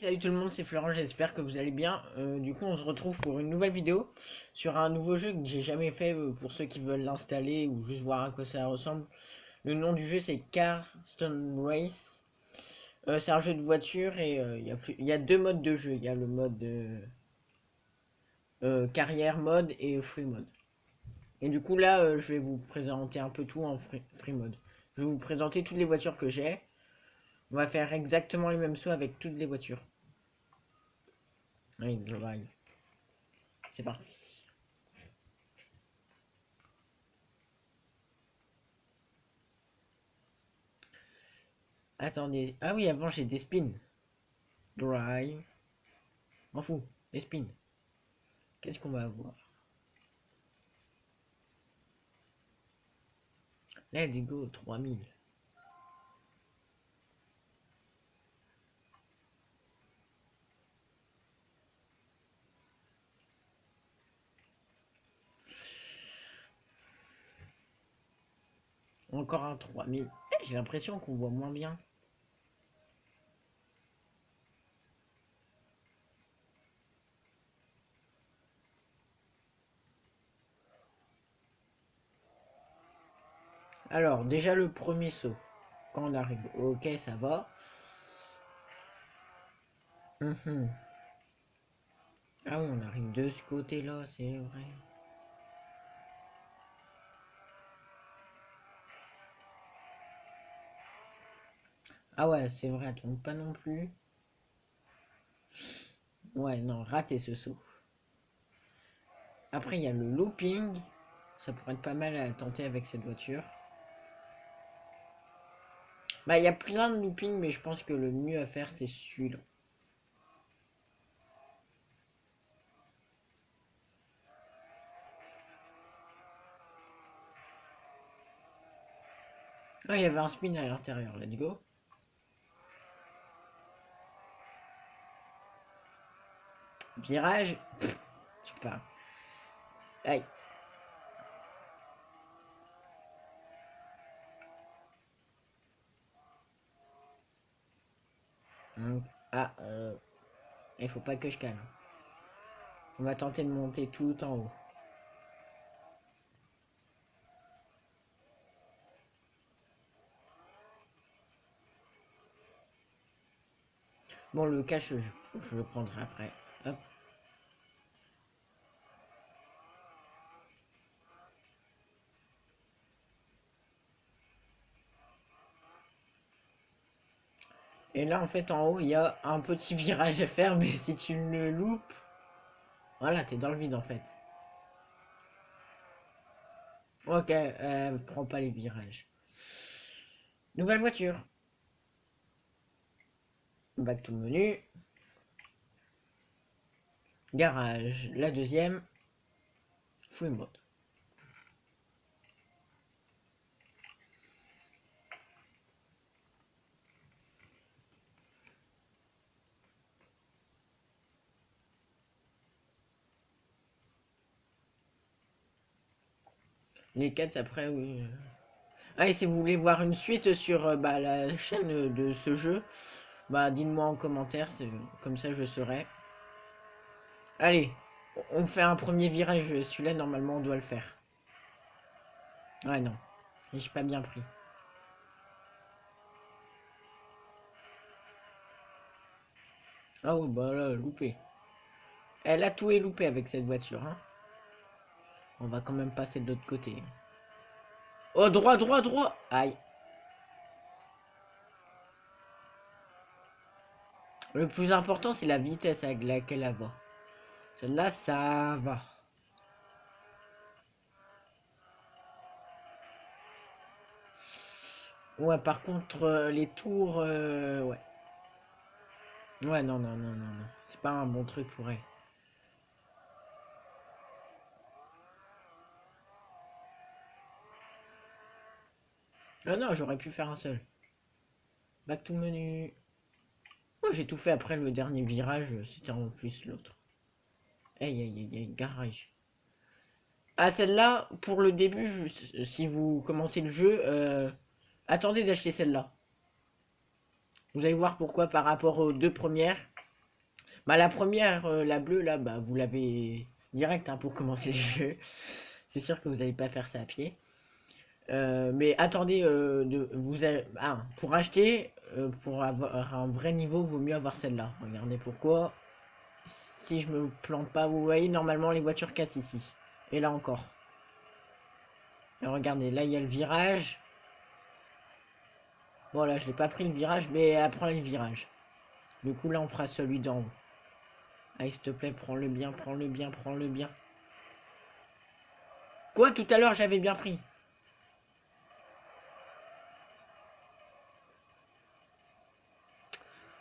Salut tout le monde, c'est Florent, j'espère que vous allez bien. Du coup, on se retrouve pour une nouvelle vidéo sur un nouveau jeu que j'ai jamais fait pour ceux qui veulent l'installer ou juste voir à quoi ça ressemble. Le nom du jeu c'est Car Stone Race. C'est un jeu de voiture et il y a deux modes de jeu. Il y a le mode carrière mode et free mode. Et du coup là, je vais vous présenter un peu tout en free mode. Je vais vous présenter toutes les voitures que j'ai. On va faire exactement les mêmes sauts avec toutes les voitures. Allez, global. C'est parti. Attendez. Ah oui, avant j'ai des spins. Drive. M'en fous. Des spins. Qu'est-ce qu'on va avoir? Let's go, 3000. Encore un 3000. J'ai l'impression qu'on voit moins bien. Alors, déjà le premier saut. Quand on arrive. Ok, ça va. Ah oui, on arrive de ce côté-là, c'est vrai. Ah ouais, c'est vrai, elle tourne pas non plus. Ouais, non, raté ce saut. Après, il y a le looping. Ça pourrait être pas mal à tenter avec cette voiture. Bah, il y a plein de looping, mais je pense que le mieux à faire, c'est celui-là. Ah, il y avait un spin à l'intérieur, let's go. Virage. Je sais pas. Aïe. Ah, il faut pas que je calme. On va tenter de monter tout en haut. Bon, le cache, je le prendrai après. Hop. Et là, en fait, en haut, il y a un petit virage à faire, mais si tu le loupes, voilà, t'es dans le vide, en fait. Ok, prends pas les virages. Nouvelle voiture. Back to menu. Garage. La deuxième. Free mode. Les 4 après, oui. Ah, et si vous voulez voir une suite sur la chaîne de ce jeu, bah dites-moi en commentaire, comme ça je saurai. Allez, on fait un premier virage, celui-là normalement on doit le faire. Ouais non, j'ai pas bien pris. Ah oui bah là, loupé. Elle a tout est loupé avec cette voiture, hein. On va quand même passer de l'autre côté. Oh droit, droit, droit. Aïe. Le plus important c'est la vitesse avec laquelle elle va. Celle-là ça va. Ouais par contre les tours ouais. Ouais non non non non non. C'est pas un bon truc pour elle. Ah non, j'aurais pu faire un seul. Back to menu. Moi j'ai tout fait après le dernier virage, c'était en plus l'autre. Aïe aïe aïe aïe, garage. Ah celle-là, pour le début, si vous commencez le jeu, attendez d'acheter celle-là. Vous allez voir pourquoi par rapport aux deux premières. Bah la première, la bleue là, bah vous l'avez direct hein, pour commencer le jeu. C'est sûr que vous n'allez pas faire ça à pied. Mais attendez, pour acheter, pour avoir un vrai niveau, vaut mieux avoir celle-là. Regardez pourquoi. Si je me plante pas, vous voyez, normalement les voitures cassent ici. Et là encore. Et regardez, là il y a le virage. Bon là je l'ai pas pris le virage, mais elle prend le virage. Du coup là on fera celui d'en haut. Allez s'il te plaît, prends-le bien, prends-le bien, prends-le bien. Quoi, tout à l'heure j'avais bien pris.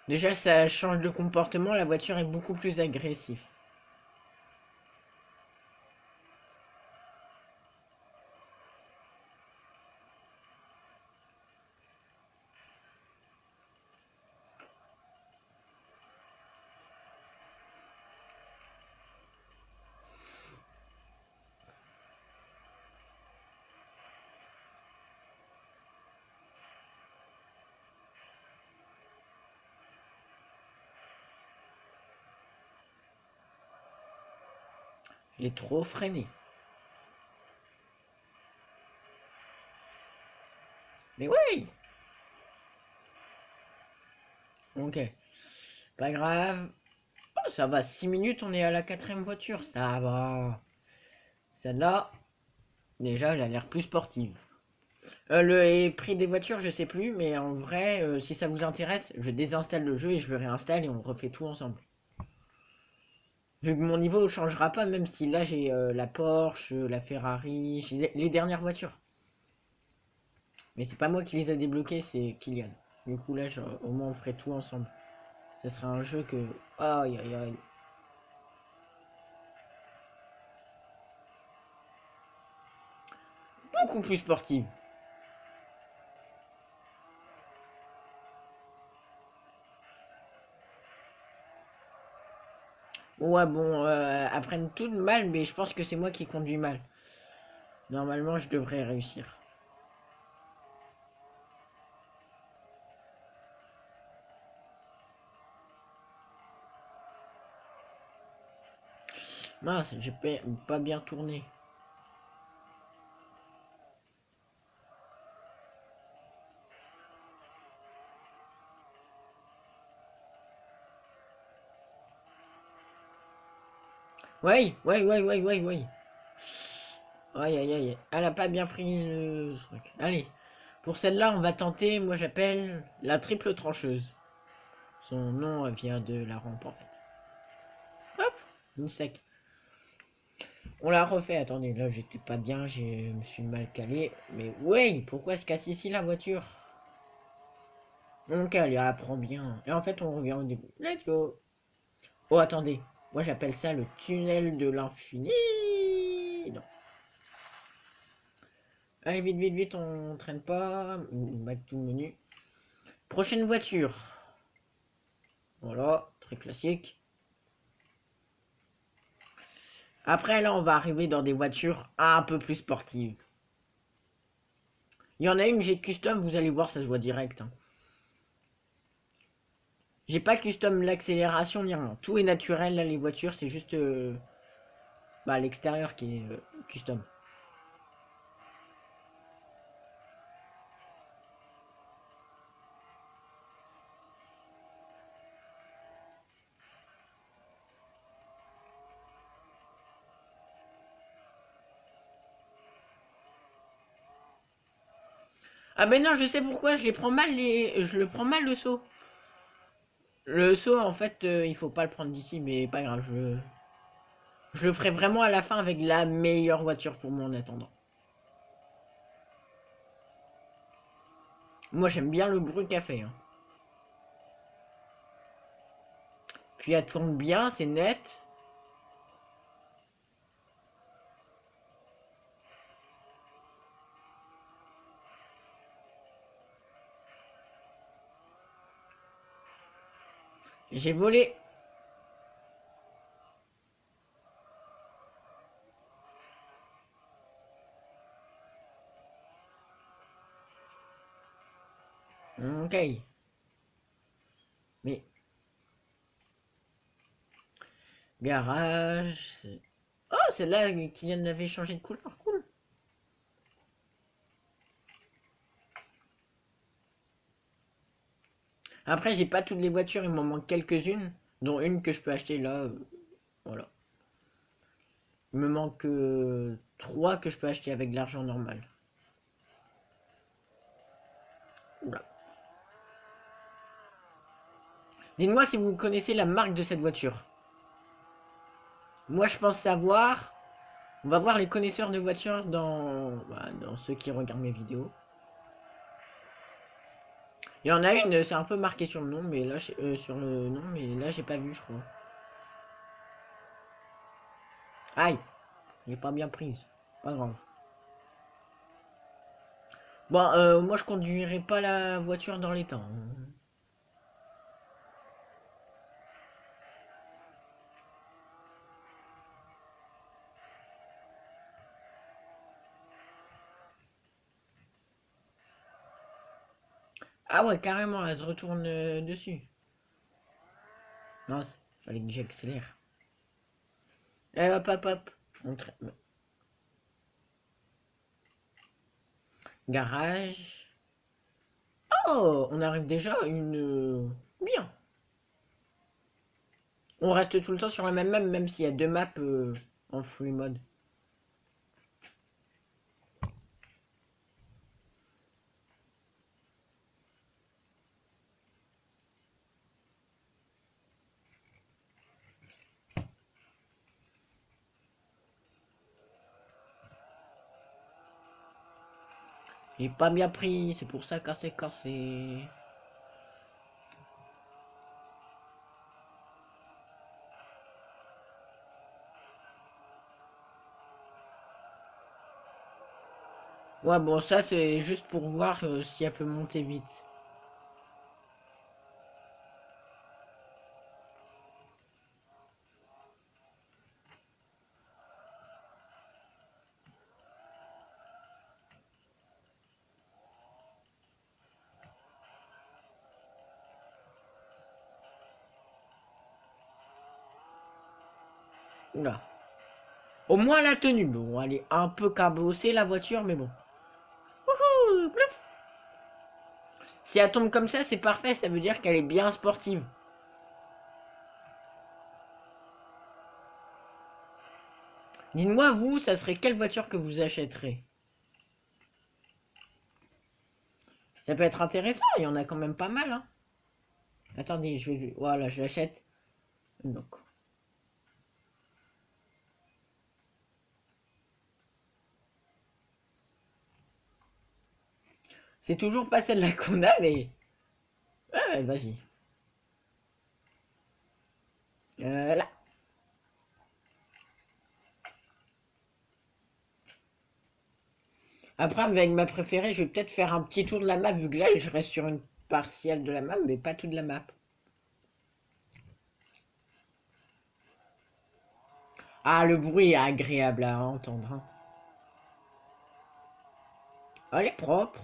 Déjà ça change de comportement, la voiture est beaucoup plus agressive. Il est trop freiné. Mais oui. Ok. Pas grave. Oh, ça va, 6 minutes, on est à la quatrième voiture. Ça va. Celle-là, déjà, elle a l'air plus sportive. Le prix des voitures, je sais plus, mais en vrai, si ça vous intéresse, je désinstalle le jeu et je le réinstalle et on refait tout ensemble. Vu que mon niveau ne changera pas, même si là j'ai la Porsche, la Ferrari, j'ai les dernières voitures. Mais c'est pas moi qui les a débloquées, c'est Kylian. Du coup là, au moins on ferait tout ensemble. Ce serait un jeu que... Aïe aïe aïe. Beaucoup plus sportive. Ouais bon, apprennent tout de mal, mais je pense que c'est moi qui conduis mal. Normalement je devrais réussir. Mince, j'ai pas bien tourné. Ouais, ouais, ouais, ouais, ouais, ouais. Aïe, aïe, aïe. Elle a pas bien pris le truc. Allez, pour celle-là, on va tenter, moi j'appelle la triple trancheuse. Son nom vient de la rampe en fait. Hop, une sec. On la refait, attendez, là j'étais pas bien, je me suis mal calé. Mais ouais, pourquoi se casse ici la voiture? Donc elle apprend bien. Et en fait, on revient au début. Let's go. Oh, attendez, moi j'appelle ça le tunnel de l'infini. Non. Allez, vite, vite, vite, on traîne pas. Back to menu. Prochaine voiture. Voilà, très classique. Après, là, on va arriver dans des voitures un peu plus sportives. Il y en a une, j'ai custom, vous allez voir, ça se voit direct. Hein. J'ai pas custom l'accélération ni rien. Tout est naturel, là, les voitures, c'est juste l'extérieur qui est custom. Ah ben non, je sais pourquoi, je le prends mal le saut. Le saut, en fait, il faut pas le prendre d'ici, mais pas grave, je le ferai vraiment à la fin avec la meilleure voiture pour moi en attendant. Moi, j'aime bien le bruit qu'elle fait. Hein. Puis elle tourne bien, c'est net. J'ai volé. Ok. Mais Garage. Oh, c'est là Kylian avait changé de couleur. Cool. Après, j'ai pas toutes les voitures, il m'en manque quelques-unes, dont une que je peux acheter là. Voilà. Il me manque 3 que je peux acheter avec de l'argent normal. Oula. Dites-moi si vous connaissez la marque de cette voiture. Moi, je pense savoir. On va voir les connaisseurs de voitures dans ceux qui regardent mes vidéos. Il y en a une, c'est un peu marqué sur le nom, mais là, sur le nom, mais là, j'ai pas vu, je crois. Aïe, j'ai pas bien prise. Pas grave. Bon, moi, je conduirai pas la voiture dans les temps. Ah ouais, carrément, elle se retourne dessus. Mince, fallait que j'accélère. Hop, hop, hop. Garage. Oh, on arrive déjà à une... Bien. On reste tout le temps sur la même map, même s'il y a 2 maps en free mode. J'ai pas bien pris, c'est pour ça que c'est cassé. Ouais, bon, ça c'est juste pour voir si elle peut monter vite. Oula. Au moins la tenue. Bon, elle est un peu cabossée la voiture, mais bon. Wouhou, plouf. Si elle tombe comme ça, c'est parfait, ça veut dire qu'elle est bien sportive. Dites-moi, vous, ça serait quelle voiture que vous achèterez? Ça peut être intéressant, il y en a quand même pas mal, hein. Attendez, je vais... Voilà, je l'achète. Donc. C'est toujours pas celle-là qu'on a, mais... Ouais, vas-y. Là. Après, avec ma préférée, je vais peut-être faire un petit tour de la map, vu que là, je reste sur une partielle de la map, mais pas toute la map. Ah, le bruit est agréable à entendre, hein. Elle est propre.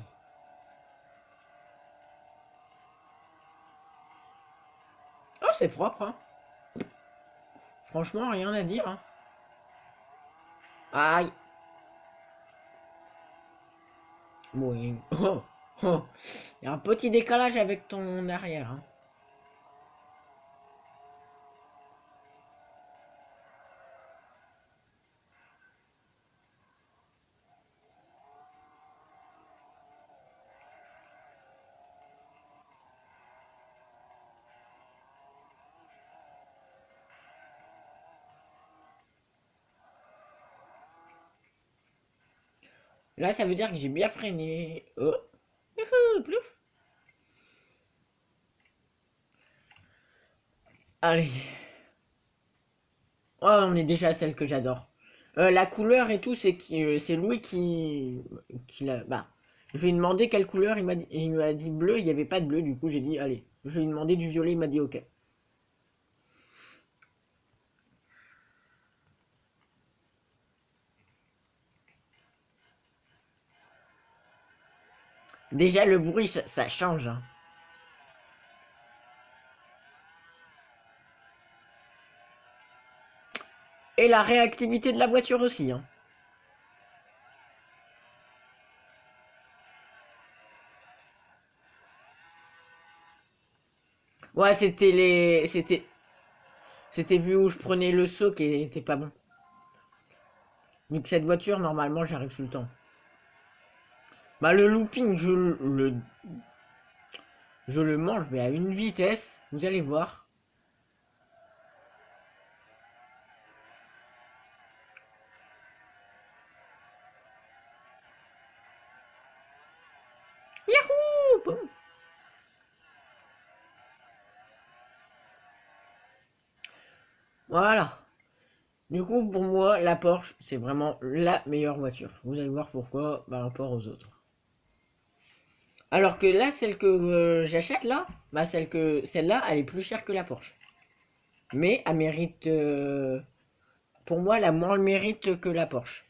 Oh, c'est propre, hein. Franchement, rien à dire, hein. Aïe. Oui. Oh, oh. Il y a un petit décalage avec ton arrière, hein. Là, ça veut dire que j'ai bien freiné. Oh. Youhou, plouf. Allez. Oh, on est déjà à celle que j'adore. La couleur et tout, c'est Louis qui l'a... Bah, je lui ai demandé quelle couleur, il m'a dit bleu, il n'y avait pas de bleu, du coup j'ai dit, allez. Je lui ai demandé du violet, il m'a dit ok. Déjà, le bruit, ça change, hein. Et la réactivité de la voiture aussi, hein. Ouais, c'était les... C'était vu où je prenais le saut qui était pas bon. Vu que cette voiture, normalement, j'arrive tout le temps. Bah, le looping, je le mange, mais à une vitesse, vous allez voir. Yahoo! Bon. Voilà. Du coup, pour moi, la Porsche, c'est vraiment la meilleure voiture. Vous allez voir pourquoi par rapport aux autres. Alors que là, celle que j'achète là, bah celle-là, elle est plus chère que la Porsche. Mais elle mérite, pour moi, elle a moins le mérite que la Porsche.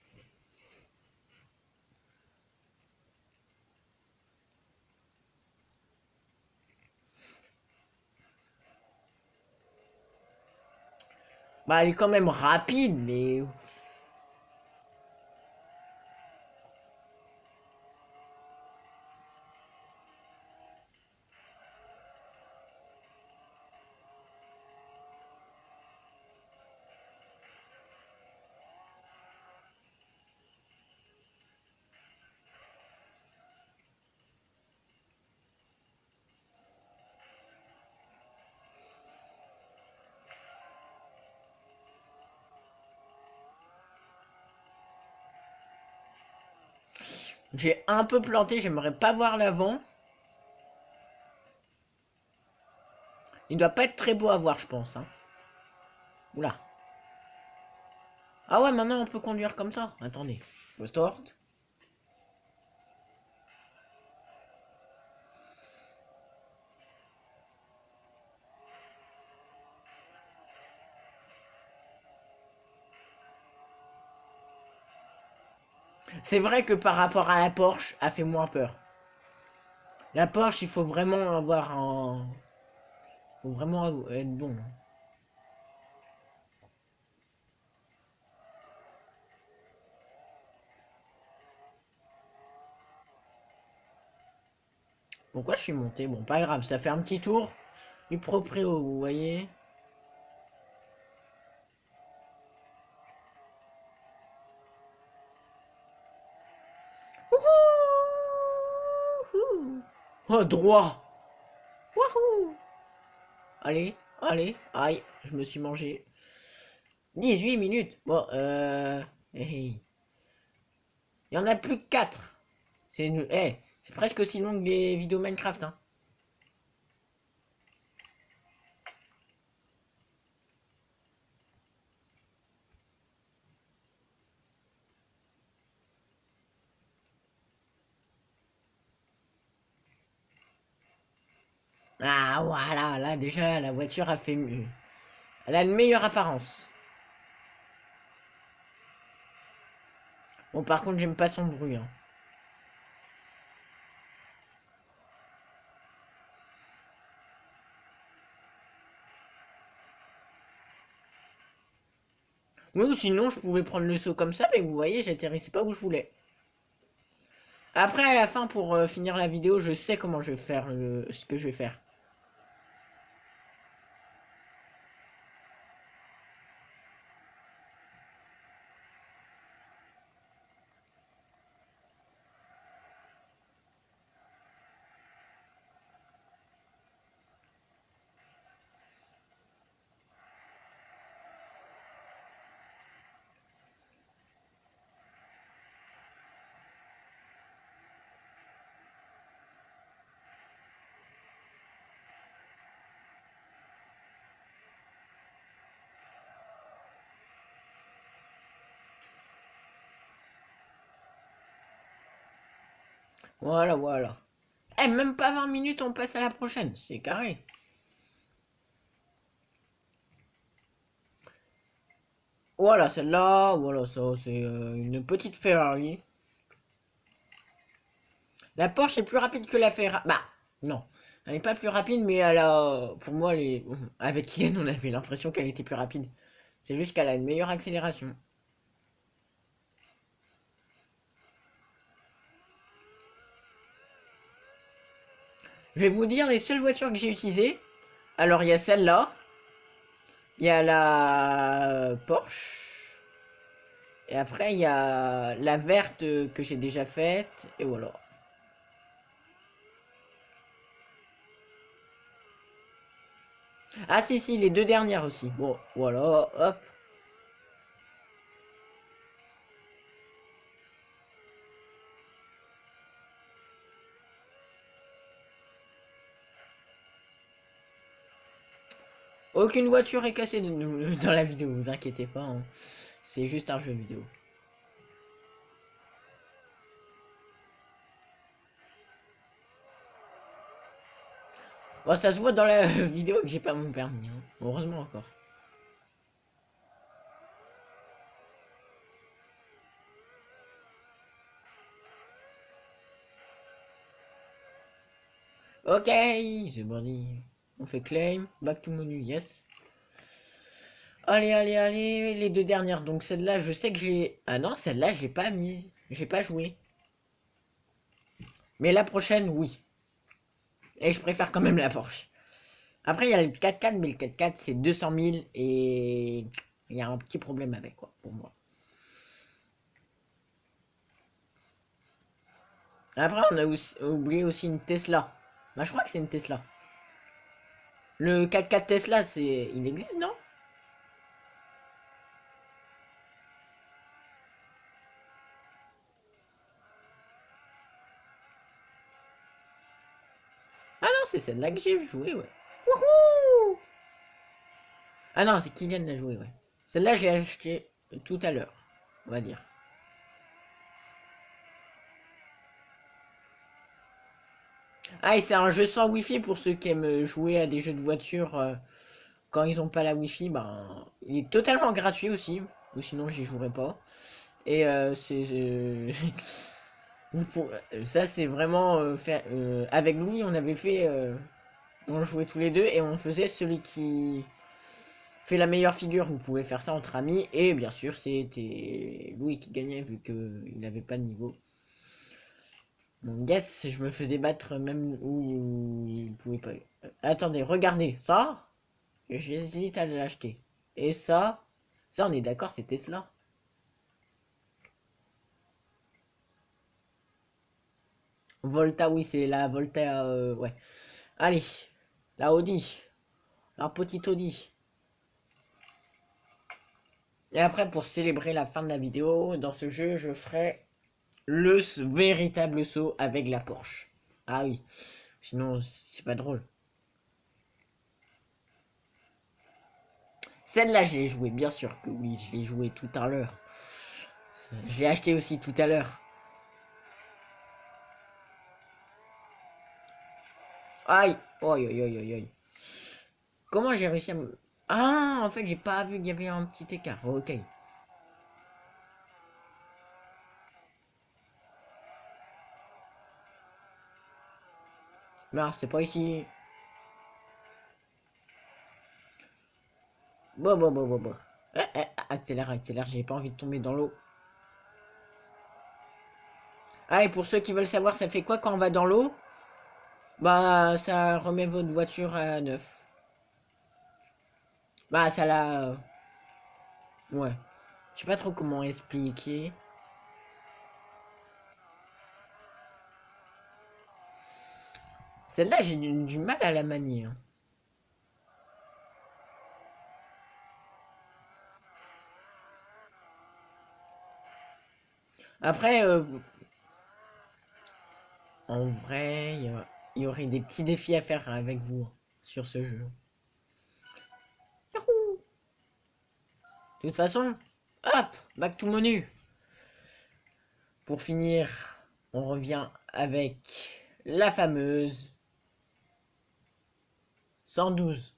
Bah, elle est quand même rapide, mais j'ai un peu planté, j'aimerais pas voir l'avant. Il doit pas être très beau à voir, je pense, hein. Oula. Ah ouais, maintenant on peut conduire comme ça. Attendez. Restart. C'est vrai que par rapport à la Porsche, elle fait moins peur. La Porsche, il faut vraiment avoir un... Faut vraiment être bon. Pourquoi je suis monté? Bon, pas grave, ça fait un petit tour du proprio, vous voyez. Wouhou! Oh, droit! Wouhou! Allez, allez, aïe, je me suis mangé 18 minutes. Bon, hey. Il y en a plus que 4. C'est presque aussi long que les vidéos Minecraft, hein. Ah, voilà, là, déjà, la voiture a fait mieux. Elle a une meilleure apparence. Bon, par contre, j'aime pas son bruit, hein. Oui, ou sinon, je pouvais prendre le saut comme ça, mais vous voyez, j'atterrissais pas où je voulais. Après, à la fin, pour finir la vidéo, je sais comment je vais faire ce que je vais faire. Voilà, voilà. Eh, même pas 20 minutes, on passe à la prochaine. C'est carré. Voilà, celle-là, voilà, ça, c'est une petite Ferrari. La Porsche est plus rapide que la Ferrari. Bah, non. Elle n'est pas plus rapide, mais elle a... Pour moi, avec Yen, on avait l'impression qu'elle était plus rapide. C'est juste qu'elle a une meilleure accélération. Je vais vous dire les seules voitures que j'ai utilisées. Alors, il y a celle-là. Il y a la Porsche. Et après, il y a la verte que j'ai déjà faite. Et voilà. Ah si, les deux dernières aussi. Bon, voilà, hop. Aucune voiture est cassée dans la vidéo, vous inquiétez pas. Hein. C'est juste un jeu vidéo. Bon, ça se voit dans la vidéo que j'ai pas mon permis. Hein. Heureusement encore. Ok, c'est bon dit. On fait claim, back to menu, yes. Allez, les deux dernières. Donc celle-là, je sais que j'ai... Ah non, celle-là, j'ai pas mise. J'ai pas joué. Mais la prochaine, oui. Et je préfère quand même la Porsche. Après, il y a le 4x4, mais le 4x4, c'est 200 000 et il y a un petit problème avec, quoi, pour moi. Après, on a oublié aussi une Tesla. Bah, je crois que c'est une Tesla. Le 4x4 Tesla, c'est... Il existe, non? Ah non, c'est celle-là que j'ai joué, ouais. Wouhou! Ah non, c'est Kylian l'a joué, ouais. Celle-là, je l'ai acheté tout à l'heure, on va dire. Ah, et c'est un jeu sans Wi-Fi pour ceux qui aiment jouer à des jeux de voiture quand ils n'ont pas la Wi-Fi. Ben, il est totalement gratuit aussi, ou sinon j'y jouerai pas. Et c'est... ça, c'est vraiment... avec Louis, on avait fait... on jouait tous les deux et on faisait celui qui fait la meilleure figure. Vous pouvez faire ça entre amis. Et bien sûr, c'était Louis qui gagnait vu qu'il n'avait pas de niveau. Donc yes, je me faisais battre même où il pouvait pas. Attendez, regardez, ça, j'hésite à l'acheter. Et ça on est d'accord, c'est Tesla. Volta, oui, c'est la Volta, ouais. Allez, la Audi, la petite Audi. Et après, pour célébrer la fin de la vidéo, dans ce jeu, je ferai le véritable saut avec la Porsche. Ah oui, sinon, c'est pas drôle. Celle-là, je l'ai jouée, bien sûr que oui, je l'ai jouée tout à l'heure. Je l'ai acheté aussi tout à l'heure. Aïe, aïe, aïe, aïe, aïe, aïe. Comment j'ai réussi à me... Ah, en fait, j'ai pas vu qu'il y avait un petit écart. Ok. Non, c'est pas ici. Bon. Accélère, j'ai pas envie de tomber dans l'eau. Ah, et pour ceux qui veulent savoir, ça fait quoi quand on va dans l'eau? Bah, ça remet votre voiture à neuf. Bah, ça la... Ouais. Je sais pas trop comment expliquer. Celle-là, j'ai du mal à la manier. Hein. Après, en vrai, il y aurait des petits défis à faire avec vous hein, sur ce jeu. Yahoo! De toute façon, hop, back to menu. Pour finir, on revient avec la fameuse 112.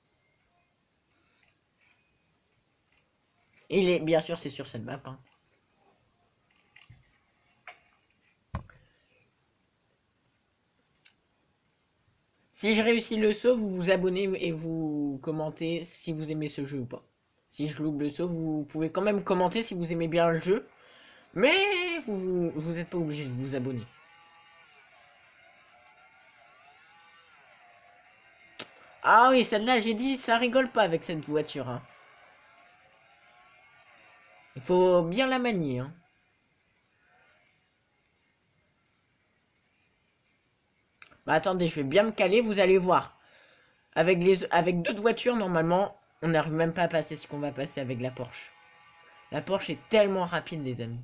Et bien sûr, c'est sur cette map. Hein. Si je réussis le saut, vous vous abonnez et vous commentez si vous aimez ce jeu ou pas. Si je loupe le saut, vous pouvez quand même commenter si vous aimez bien le jeu. Mais vous êtes pas obligé de vous abonner. Ah oui, celle-là, j'ai dit, ça rigole pas avec cette voiture. Hein. Il faut bien la manier. Hein. Bah attendez, je vais bien me caler, vous allez voir. Avec d'autres voitures, normalement, on n'arrive même pas à passer ce qu'on va passer avec la Porsche. La Porsche est tellement rapide, les amis.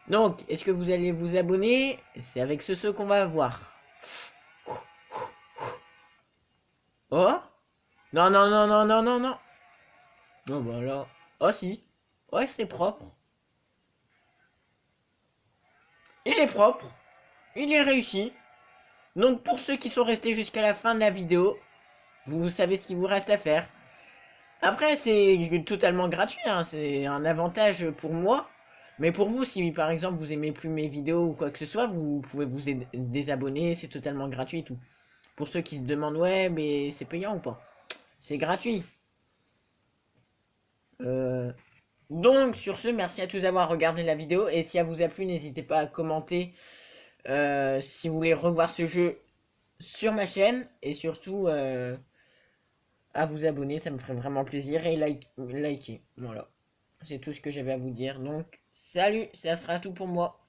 Donc, est-ce que vous allez vous abonner? C'est avec ce qu'on va voir. Oh? Non, non, non, non, non, non, non. Oh bah là. Oh si. Ouais, c'est propre. Il est propre. Il est réussi. Donc pour ceux qui sont restés jusqu'à la fin de la vidéo, vous savez ce qu'il vous reste à faire. Après, c'est totalement gratuit, hein. C'est un avantage pour moi. Mais pour vous, si par exemple vous aimez plus mes vidéos ou quoi que ce soit, vous pouvez vous désabonner, c'est totalement gratuit et tout. Pour ceux qui se demandent, ouais, mais c'est payant ou pas? C'est gratuit. Euh, Donc, sur ce, merci à tous d'avoir regardé la vidéo. Et si elle vous a plu, n'hésitez pas à commenter si vous voulez revoir ce jeu sur ma chaîne. Et surtout, à vous abonner, ça me ferait vraiment plaisir. Et liker. Voilà. C'est tout ce que j'avais à vous dire. Donc, salut, ça sera tout pour moi.